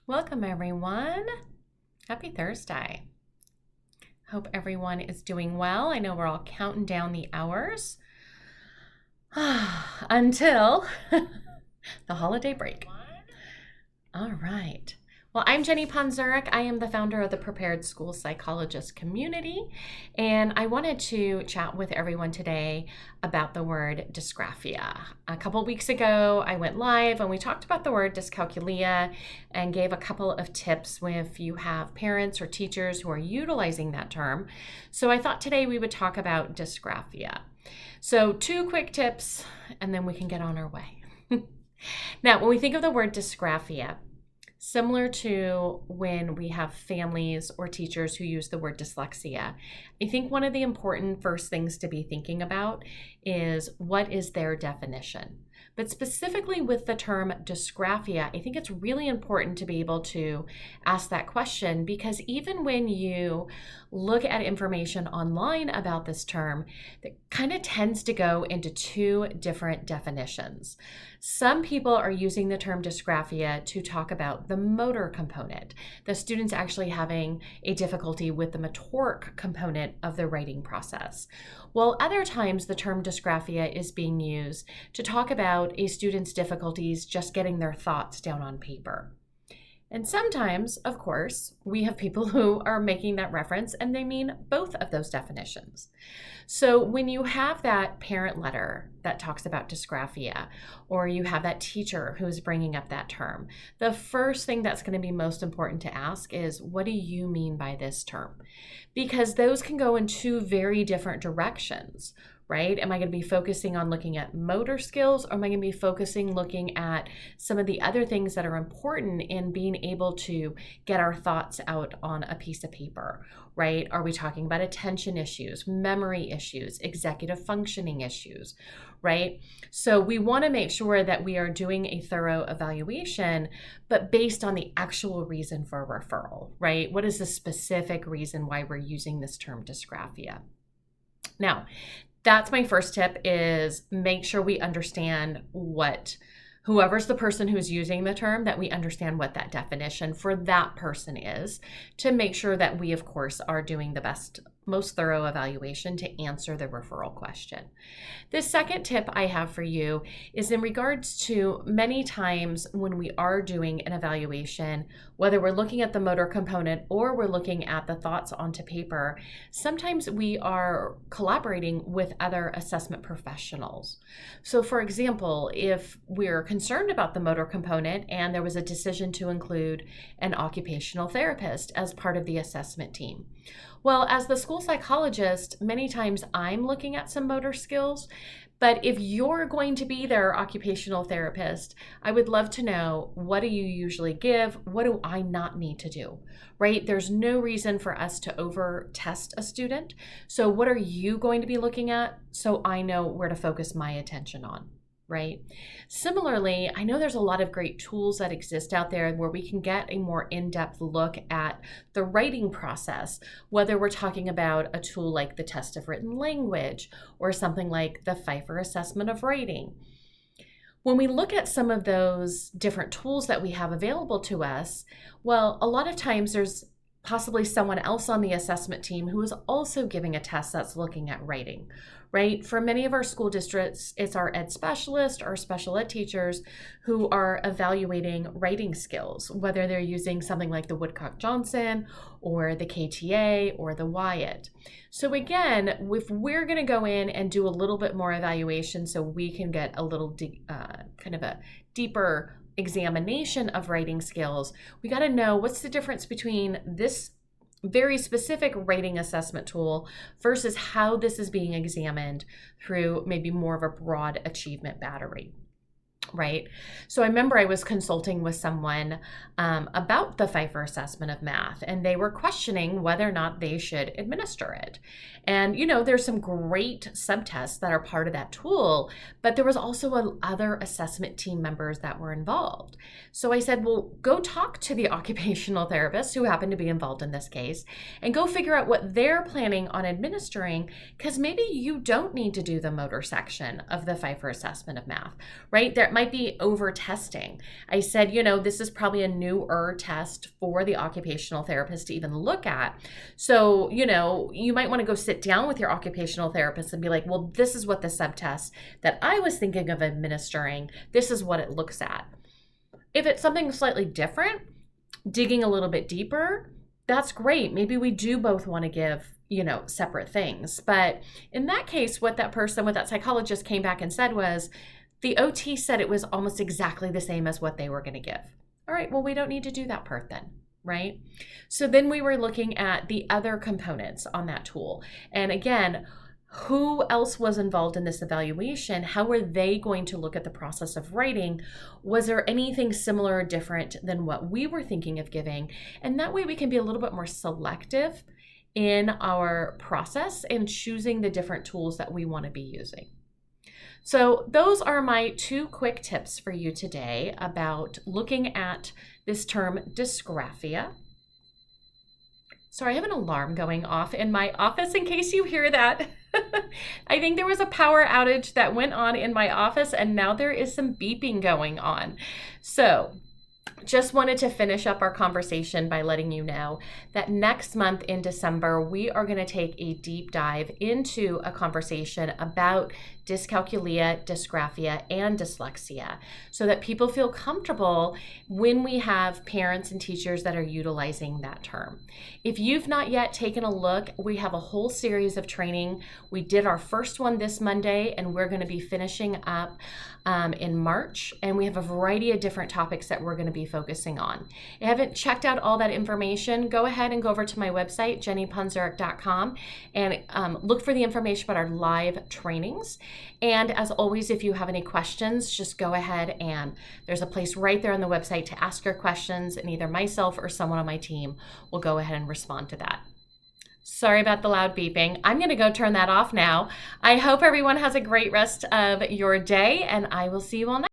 Welcome, everyone. Happy Thursday. Hope everyone is doing well. I know we're all counting down the hours until the holiday break. All right. Well, I'm Jenny Ponzuric. I am the founder of the Prepared School Psychologist community, and I wanted to chat with everyone today about the word dysgraphia. A couple weeks ago, I went live and we talked about the word dyscalculia and gave a couple of tips if you have parents or teachers who are utilizing that term. So I thought today we would talk about dysgraphia. So 2 quick tips, and then we can get on our way. Now, when we think of the word dysgraphia, similar to when we have families or teachers who use the word dyslexia, I think one of the important first things to be thinking about is what is their definition. But specifically with the term dysgraphia, I think it's really important to be able to ask that question, because even when you look at information online about this term, it kind of tends to go into 2 different definitions. Some people are using the term dysgraphia to talk about the motor component, the students actually having a difficulty with the motoric component of the writing process. While other times the term dysgraphia is being used to talk about a student's difficulties just getting their thoughts down on paper. And sometimes, of course, we have people who are making that reference and they mean both of those definitions. So when you have that parent letter that talks about dysgraphia, or you have that teacher who's bringing up that term, the first thing that's going to be most important to ask is, what do you mean by this term? Because those can go in 2 very different directions. Right? Am I going to be focusing on looking at motor skills, or am I going to be focusing looking at some of the other things that are important in being able to get our thoughts out on a piece of paper, right? Are we talking about attention issues, memory issues, executive functioning issues, right? So we want to make sure that we are doing a thorough evaluation, but based on the actual reason for referral, right? What is the specific reason why we're using this term dysgraphia? Now, that's my first tip, is make sure we understand whoever's the person who's using the term, that we understand what that definition for that person is, to make sure that we, of course, are doing the most thorough evaluation to answer the referral question. The second tip I have for you is in regards to many times when we are doing an evaluation, whether we're looking at the motor component or we're looking at the thoughts onto paper, sometimes we are collaborating with other assessment professionals. So for example, if we're concerned about the motor component and there was a decision to include an occupational therapist as part of the assessment team, well, as the school psychologist, many times I'm looking at some motor skills, but if you're going to be their occupational therapist, I would love to know, what do you usually give? What do I not need to do, right? There's no reason for us to over test a student. So what are you going to be looking at so I know where to focus my attention on? Right? Similarly, I know there's a lot of great tools that exist out there where we can get a more in-depth look at the writing process, whether we're talking about a tool like the Test of Written Language or something like the Pfeiffer Assessment of Writing. When we look at some of those different tools that we have available to us, well, a lot of times there's possibly someone else on the assessment team who is also giving a test that's looking at writing, right? For many of our school districts, it's our ed specialist or special ed teachers who are evaluating writing skills, whether they're using something like the Woodcock-Johnson or the KTA or the Wyatt. So again, if we're going to go in and do a little bit more evaluation so we can get a little kind of a deeper examination of writing skills, we got to know what's the difference between this very specific writing assessment tool versus how this is being examined through maybe more of a broad achievement battery. Right? So I remember I was consulting with someone about the Pfeiffer assessment of math, and they were questioning whether or not they should administer it. And, there's some great subtests that are part of that tool, but there was also other assessment team members that were involved. So I said, well, go talk to the occupational therapist who happened to be involved in this case and go figure out what they're planning on administering, because maybe you don't need to do the motor section of the Pfeiffer assessment of math, right? it might be over testing. I said, this is probably a newer test for the occupational therapist to even look at. So, you might want to go sit down with your occupational therapist and be like, well, this is what the subtest that I was thinking of administering, this is what it looks at. If it's something slightly different, digging a little bit deeper, that's great. Maybe we do both want to give, separate things. But in that case, what that psychologist came back and said was, the OT said it was almost exactly the same as what they were going to give. All right, well, we don't need to do that part then, right? So then we were looking at the other components on that tool. And again, who else was involved in this evaluation? How were they going to look at the process of writing? Was there anything similar or different than what we were thinking of giving? And that way we can be a little bit more selective in our process and choosing the different tools that we want to be using. So those are my 2 quick tips for you today about looking at this term dysgraphia. Sorry, I have an alarm going off in my office in case you hear that. I think there was a power outage that went on in my office and now there is some beeping going on. So just wanted to finish up our conversation by letting you know that next month in December, we are going to take a deep dive into a conversation about dyscalculia, dysgraphia, and dyslexia so that people feel comfortable when we have parents and teachers that are utilizing that term. If you've not yet taken a look, we have a whole series of training. We did our first one this Monday, and we're going to be finishing up in March, and we have a variety of different topics that we're going to be focusing on. If you haven't checked out all that information, go ahead and go over to my website, jennyponzuric.com, and look for the information about our live trainings. And as always, if you have any questions, just go ahead and there's a place right there on the website to ask your questions, and either myself or someone on my team will go ahead and respond to that. Sorry about the loud beeping. I'm going to go turn that off now. I hope everyone has a great rest of your day, and I will see you all next.